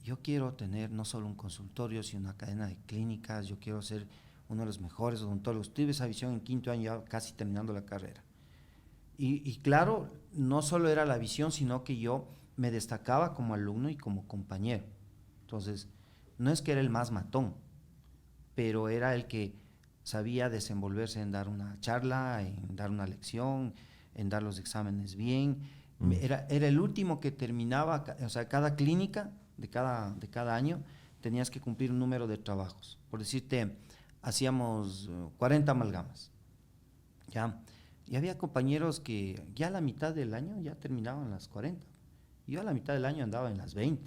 yo quiero tener no solo un consultorio, sino una cadena de clínicas, yo quiero ser uno de los mejores odontólogos. Tuve esa visión en quinto año, ya casi terminando la carrera. Y claro, no solo era la visión, sino que yo me destacaba como alumno y como compañero. Entonces, no es que era el más matón, pero era el que sabía desenvolverse en dar una charla, en dar una lección, en dar los exámenes bien. Era el último que terminaba, o sea, cada clínica de cada año tenías que cumplir un número de trabajos. Por decirte, hacíamos 40 amalgamas, ¿ya? Y había compañeros que ya a la mitad del año ya terminaban las 40. Yo a la mitad del año andaba en las 20.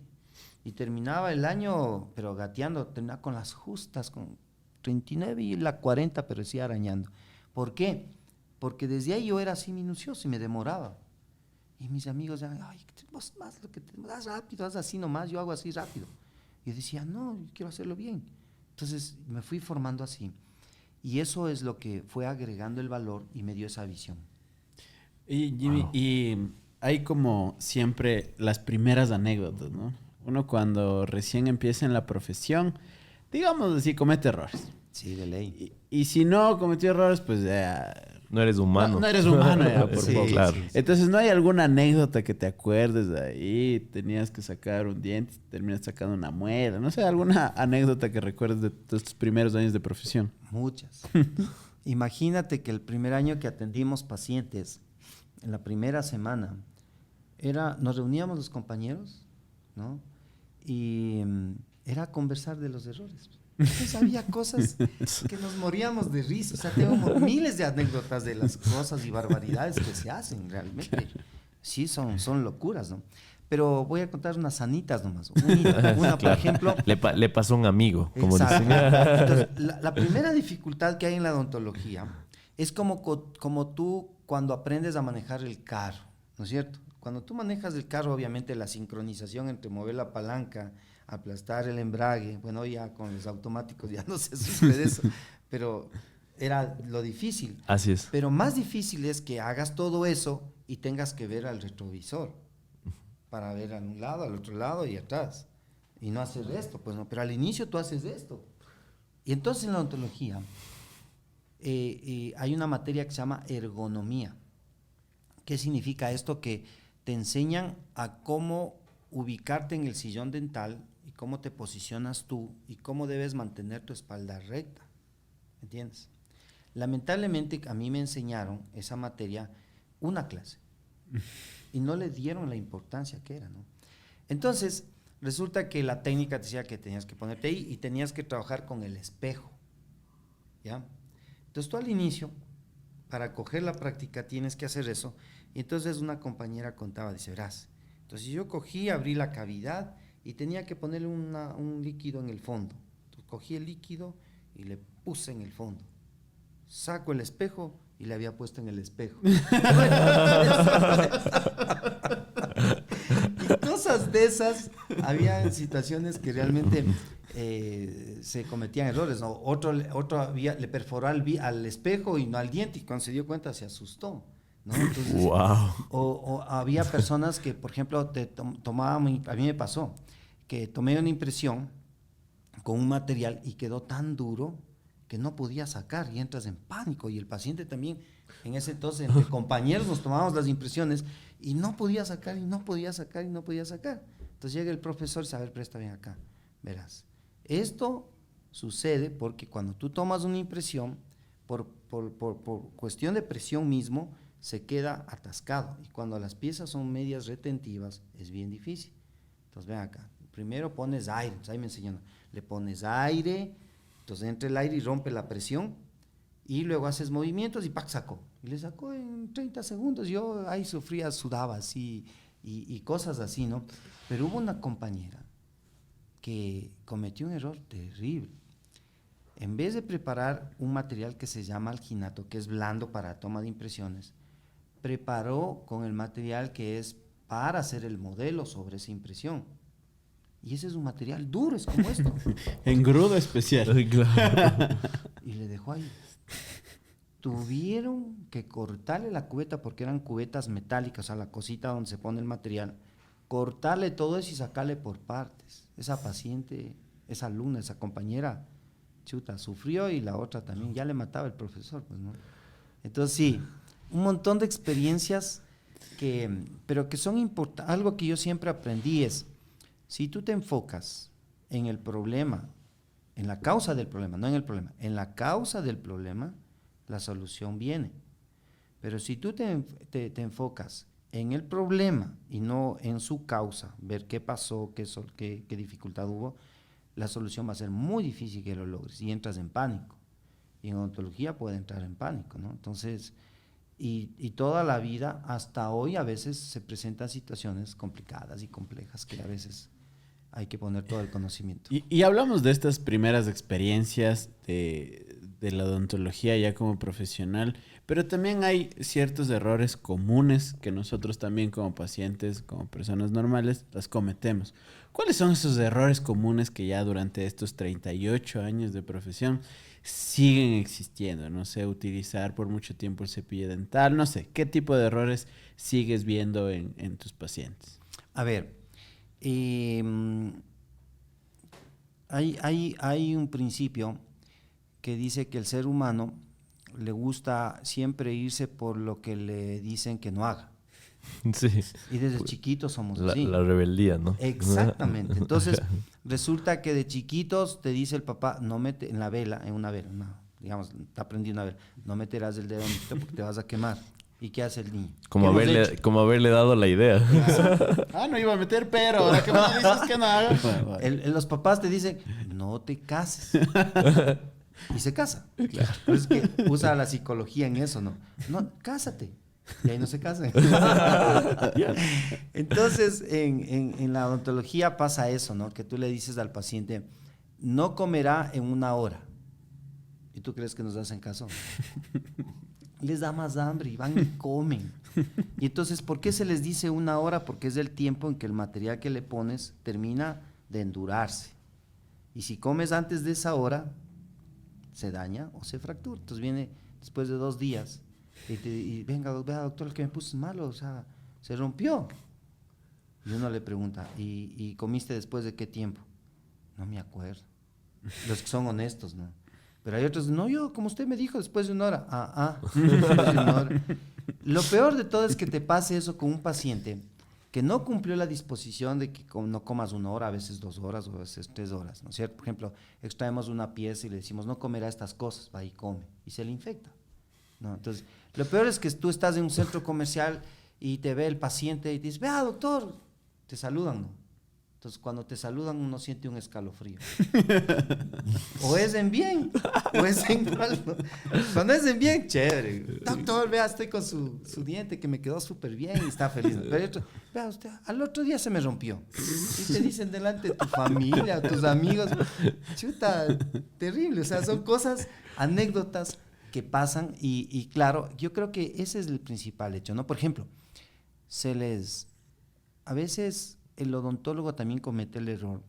Y terminaba el año, pero gateando, terminaba con las justas, con 39 y la 40, pero sí arañando. ¿Por qué? Porque desde ahí yo era así minucioso y me demoraba. Y mis amigos decían, ay, vos más lo que te das rápido, haz así nomás, yo hago así rápido. Y yo decía, no, yo quiero hacerlo bien. Entonces me fui formando así. Y eso es lo que fue agregando el valor y me dio esa visión. Y Jimmy, y hay como siempre las primeras anécdotas, ¿no? Uno cuando recién empieza en la profesión, digamos así, comete errores. Sí, de ley. Y si no cometió errores, pues no eres humano. No eres humano ya, por sí, favor. Claro. Entonces, ¿no hay alguna anécdota que te acuerdes de ahí? Tenías que sacar un diente, terminas sacando una muela. No sé, alguna anécdota que recuerdes de tus primeros años de profesión. Muchas. Imagínate que el primer año que atendimos pacientes, en la primera semana, nos reuníamos los compañeros, ¿no? Y era conversar de los errores. Entonces había cosas que nos moríamos de risa. O sea, tengo miles de anécdotas de las cosas y barbaridades que se hacen realmente. Sí, son locuras, ¿no? Pero voy a contar unas sanitas nomás. Una por ejemplo... Le pasó a un amigo, como dicen. Entonces, la primera dificultad que hay en la odontología es como tú cuando aprendes a manejar el carro, ¿no es cierto? Cuando tú manejas el carro, obviamente la sincronización entre mover la palanca, aplastar el embrague, bueno, ya con los automáticos ya no se sufre de eso, pero era lo difícil. Así es. Pero más difícil es que hagas todo eso y tengas que ver al retrovisor para ver a un lado, al otro lado y atrás. Y no hacer esto, pues no, pero al inicio tú haces esto. Y entonces en la odontología hay una materia que se llama ergonomía. ¿Qué significa esto? Que te enseñan a cómo ubicarte en el sillón dental y cómo te posicionas tú y cómo debes mantener tu espalda recta, ¿entiendes? Lamentablemente a mí me enseñaron esa materia una clase y no le dieron la importancia que era, ¿no? Entonces resulta que la técnica te decía que tenías que ponerte ahí y tenías que trabajar con el espejo, ¿ya? Entonces tú al inicio, para coger la práctica tienes que hacer eso. Y entonces una compañera contaba, dice, verás, entonces yo cogí, abrí la cavidad y tenía que ponerle un líquido en el fondo. Entonces cogí el líquido y le puse en el fondo. Saco el espejo y le había puesto en el espejo. Y cosas de esas, había situaciones que realmente se cometían errores, ¿no? Otro le perforó al espejo y no al diente, y cuando se dio cuenta se asustó, ¿no? Entonces, wow. o había personas que, por ejemplo, tomaban, a mí me pasó, que tomé una impresión con un material y quedó tan duro que no podía sacar y entras en pánico, y el paciente también. En ese entonces, entre compañeros nos tomábamos las impresiones y no podía sacar, y no podía sacar, y no podía sacar. Entonces llega el profesor y dice, a ver, presta bien acá, verás. Esto sucede porque cuando tú tomas una impresión, por cuestión de presión mismo, se queda atascado. Y cuando las piezas son medias retentivas, es bien difícil. Entonces ven acá, primero pones aire, entonces ahí me enseñaron, le pones aire, entonces entra el aire y rompe la presión, y luego haces movimientos y ¡pac! Sacó. Y le sacó en 30 segundos. Yo ahí sufría, sudaba así y cosas así, ¿no? Pero hubo una compañera que cometió un error terrible. En vez de preparar un material que se llama alginato, que es blando para toma de impresiones, preparó con el material que es para hacer el modelo sobre esa impresión. Y ese es un material duro, es como esto. Engrudo especial. Claro. Y le dejó ahí. Tuvieron que cortarle la cubeta porque eran cubetas metálicas, o sea, la cosita donde se pone el material, cortarle todo eso y sacarle por partes. Esa paciente, esa alumna, esa compañera, chuta, sufrió y la otra también, ya le mataba el profesor, pues, ¿no? Entonces sí, un montón de experiencias pero que son importantes. Algo que yo siempre aprendí es, si tú te enfocas en el problema, en la causa del problema, no en el problema, en la causa del problema, la solución viene. Pero si tú te enfocas en el problema y no en su causa, ver qué pasó, qué dificultad hubo, la solución va a ser muy difícil que lo logres y entras en pánico. Y en odontología puede entrar en pánico, ¿no? Entonces, y toda la vida, hasta hoy, a veces se presentan situaciones complicadas y complejas que a veces hay que poner todo el conocimiento. Y hablamos de estas primeras experiencias de la odontología ya como profesional, pero también hay ciertos errores comunes que nosotros también como pacientes, como personas normales, las cometemos. ¿Cuáles son esos errores comunes que ya durante estos 38 años de profesión siguen existiendo? No sé, utilizar por mucho tiempo el cepillo dental, no sé, ¿qué tipo de errores sigues viendo en tus pacientes? A ver, hay un principio que dice que el ser humano le gusta siempre irse por lo que le dicen que no haga. Sí. Y desde chiquitos somos así. La rebeldía, ¿no? Exactamente. Entonces, resulta que de chiquitos te dice el papá, no mete en una vela, no, digamos, te aprendí una vela, no meterás el dedo en esto porque te vas a quemar. ¿Y qué hace el niño? Como haberle dado la idea. No iba a meter, pero ahora que me dices que no haga. Los papás te dicen, no te cases. Y se casa. Claro. Pero es que usa la psicología en eso, ¿no? No, cásate. Y ahí no se casan. Entonces, en la odontología pasa eso, ¿no? Que tú le dices al paciente, no comerá en 1 hora. ¿Y tú crees que nos hacen caso? Les da más hambre y van y comen. Y entonces, ¿por qué se les dice 1 hora? Porque es el tiempo en que el material que le pones termina de endurarse. Y si comes antes de esa hora, se daña o se fractura. Entonces viene después de 2 días y venga, vea doctor, el que me puse es malo, o sea, se rompió. Y uno le pregunta, ¿y comiste después de qué tiempo? No me acuerdo. Los que son honestos, ¿no? Pero hay otros, no, yo, como usted me dijo, después de 1 hora. Después de 1 hora. Lo peor de todo es que te pase eso con un paciente que no cumplió la disposición de que no comas 1 hora, a veces 2 horas, o a veces 3 horas, ¿no es cierto? Por ejemplo, extraemos una pieza y le decimos, no comerá estas cosas, va y come, y se le infecta, ¿no? Entonces, lo peor es que tú estás en un centro comercial y te ve el paciente y te dice, vea doctor, te saludan, ¿no? Entonces, cuando te saludan, uno siente un escalofrío. O es en bien, o es en mal, ¿no? Cuando es en bien, chévere. Doctor, vea, estoy con su diente que me quedó súper bien y está feliz. Pero otro, vea usted, al otro día se me rompió. Y te dicen delante de tu familia, tus amigos. Chuta, terrible. O sea, son cosas, anécdotas que pasan y claro, yo creo que ese es el principal hecho, ¿no? Por ejemplo, a veces el odontólogo también comete el error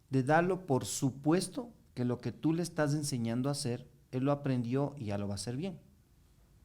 de darlo por supuesto que lo que tú le estás enseñando a hacer, él lo aprendió y ya lo va a hacer bien.